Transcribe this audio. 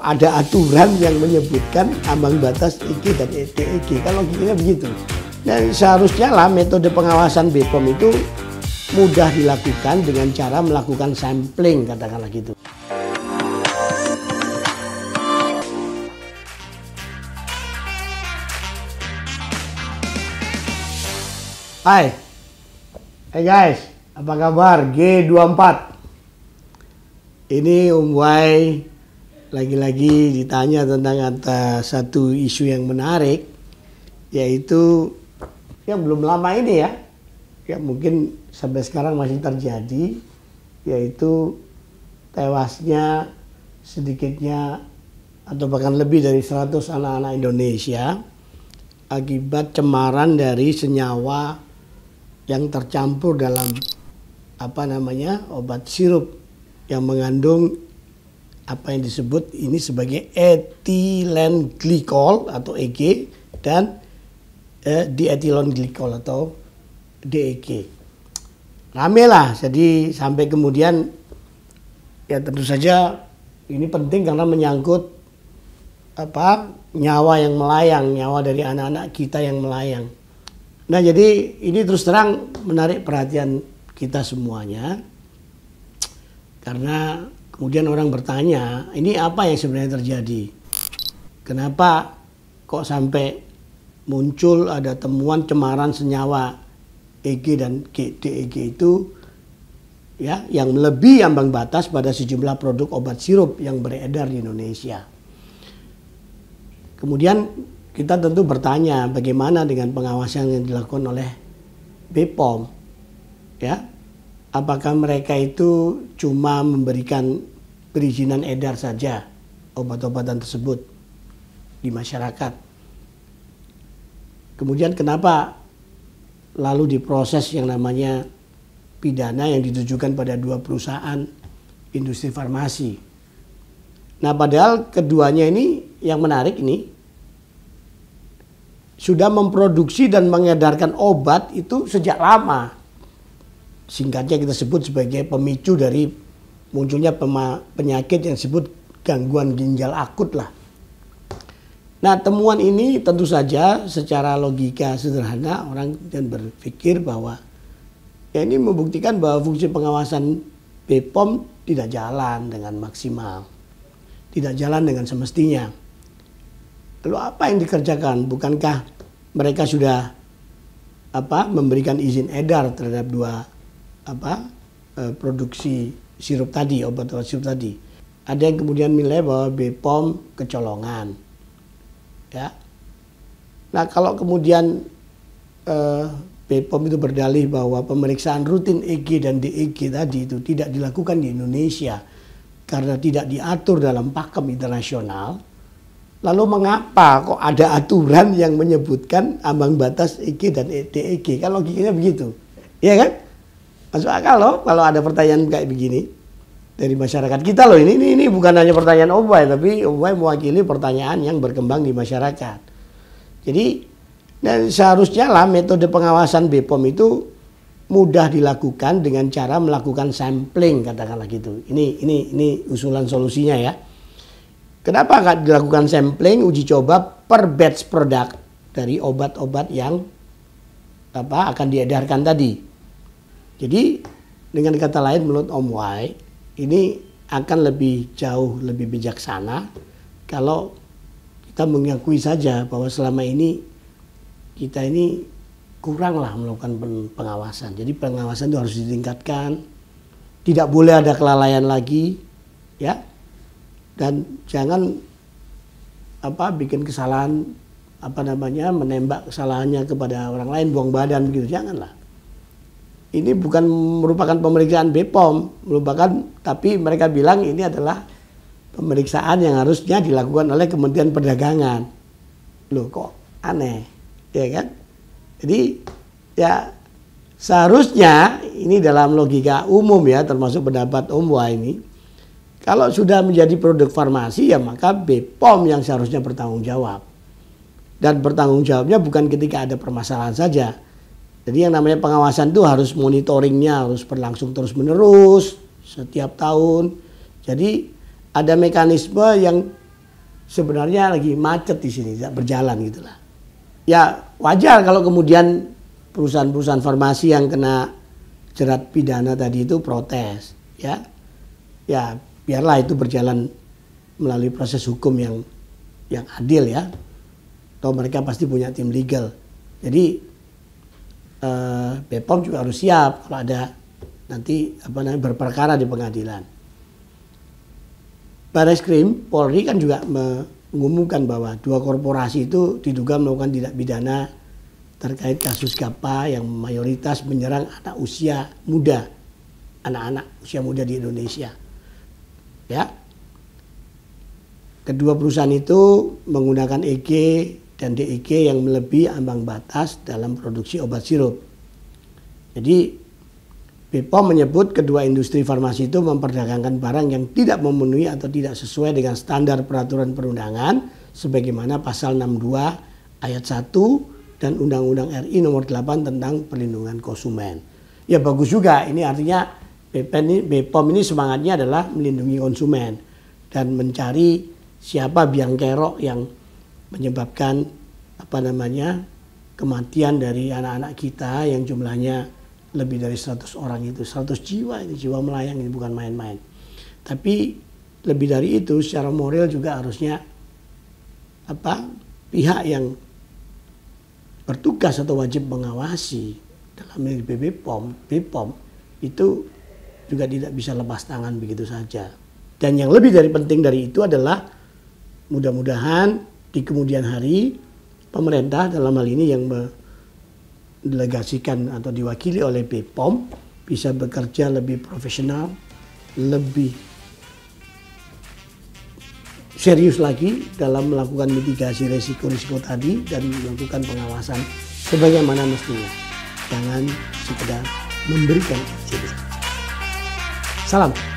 ada aturan yang menyebutkan ambang batas EG dan DEG? Kan logikanya begitu. Dan seharusnya lah metode pengawasan BPOM itu mudah dilakukan dengan cara melakukan sampling, katakanlah gitu. Hai guys, apa kabar? G24. Ini Wai lagi-lagi ditanya tentang satu isu yang menarik, yaitu yang belum lama ini ya mungkin sampai sekarang masih terjadi, yaitu tewasnya sedikitnya atau bahkan lebih dari 100 anak-anak Indonesia akibat cemaran dari senyawa yang tercampur dalam obat sirup yang mengandung apa yang disebut ini sebagai ethylene glycol atau EG dan diethylene glycol atau DEG. Rame lah, jadi sampai kemudian ya tentu saja ini penting karena menyangkut nyawa yang melayang, nyawa dari anak-anak kita yang melayang. Nah, jadi ini terus terang menarik perhatian kita semuanya, karena kemudian orang bertanya, ini apa yang sebenarnya terjadi? Kenapa kok sampai muncul ada temuan cemaran senyawa EG dan DEG itu ya yang melebihi ambang batas pada sejumlah produk obat sirup yang beredar di Indonesia. Kemudian kita tentu bertanya bagaimana dengan pengawasan yang dilakukan oleh BPOM, ya, apakah mereka itu cuma memberikan perizinan edar saja obat-obatan tersebut di masyarakat. Kemudian kenapa lalu diproses yang namanya pidana yang ditujukan pada 2 perusahaan industri farmasi. Nah, padahal keduanya ini yang menarik ini sudah memproduksi dan mengedarkan obat itu sejak lama. Singkatnya kita sebut sebagai pemicu dari munculnya penyakit yang disebut gangguan ginjal akut lah. Nah, temuan ini tentu saja secara logika sederhana orang dan berpikir bahwa ya ini membuktikan bahwa fungsi pengawasan BPOM tidak jalan dengan maksimal, tidak jalan dengan semestinya. Lalu apa yang dikerjakan? Bukankah mereka sudah memberikan izin edar terhadap 2 produksi sirup tadi, obat-obat sirup tadi? Ada yang kemudian menilai bahwa BPOM kecolongan. Ya. Nah, kalau kemudian BPOM itu berdalih bahwa pemeriksaan rutin EG dan DEG tadi itu tidak dilakukan di Indonesia karena tidak diatur dalam pakem internasional, lalu mengapa kok ada aturan yang menyebutkan ambang batas EG dan DEG? Kan logikanya begitu, iya kan? Masuk akal loh kalau ada pertanyaan kayak begini dari masyarakat kita loh. Ini bukan hanya pertanyaan Wai, tapi Wai mewakili pertanyaan yang berkembang di masyarakat. Jadi dan seharusnya lah metode pengawasan BPOM itu mudah dilakukan dengan cara melakukan sampling, katakanlah gitu. Ini usulan solusinya ya. Kenapa nggak dilakukan sampling uji coba per batch produk dari obat-obat yang akan diedarkan tadi? Jadi dengan kata lain menurut Om Wai ini akan lebih jauh lebih bijaksana kalau kita mengakui saja bahwa selama ini kita ini kurang lah melakukan pengawasan. Jadi pengawasan itu harus ditingkatkan, tidak boleh ada kelalaian lagi, ya. Dan jangan bikin kesalahan menembak kesalahannya kepada orang lain, buang badan begitu, janganlah. Ini bukan merupakan pemeriksaan BPOM, tapi mereka bilang ini adalah pemeriksaan yang harusnya dilakukan oleh Kementerian Perdagangan. Loh, kok aneh, ya kan? Jadi ya seharusnya ini dalam logika umum ya, termasuk pendapat Om Wai ini, kalau sudah menjadi produk farmasi ya maka BPOM yang seharusnya bertanggung jawab. Dan bertanggung jawabnya bukan ketika ada permasalahan saja. Jadi yang namanya pengawasan itu harus monitoringnya harus berlangsung terus-menerus setiap tahun. Jadi ada mekanisme yang sebenarnya lagi macet di sini, tidak berjalan gitulah. Ya wajar kalau kemudian perusahaan-perusahaan farmasi yang kena jerat pidana tadi itu protes, ya. Ya biarlah itu berjalan melalui proses hukum yang adil ya. Atau mereka pasti punya tim legal. Jadi BPOM juga harus siap kalau ada nanti berperkara di pengadilan. Barreskrim Polri kan juga mengumumkan bahwa 2 korporasi itu diduga melakukan tindak pidana terkait kasus GAPA yang mayoritas menyerang anak usia muda, anak-anak usia muda di Indonesia. Ya, kedua perusahaan itu menggunakan EG dan DEG yang melebihi ambang batas dalam produksi obat sirup. Jadi BPOM menyebut kedua industri farmasi itu memperdagangkan barang yang tidak memenuhi atau tidak sesuai dengan standar peraturan perundangan sebagaimana pasal 62 ayat 1 dan Undang-Undang RI nomor 8 tentang perlindungan konsumen. Ya bagus juga, ini artinya BPOM ini semangatnya adalah melindungi konsumen dan mencari siapa biang kerok yang menyebabkan kematian dari anak-anak kita yang jumlahnya lebih dari 100 orang itu, 100 jiwa, itu jiwa melayang, ini bukan main-main. Tapi lebih dari itu secara moral juga harusnya pihak yang bertugas atau wajib mengawasi dalam BPOM itu juga tidak bisa lepas tangan begitu saja. Dan yang lebih dari penting dari itu adalah mudah-mudahan di kemudian hari pemerintah dalam hal ini yang mendelegasikan atau diwakili oleh BPOM bisa bekerja lebih profesional, lebih serius lagi dalam melakukan mitigasi risiko-risiko tadi dan melakukan pengawasan sebagaimana mestinya. Jangan sekedar memberikan izin. Salam.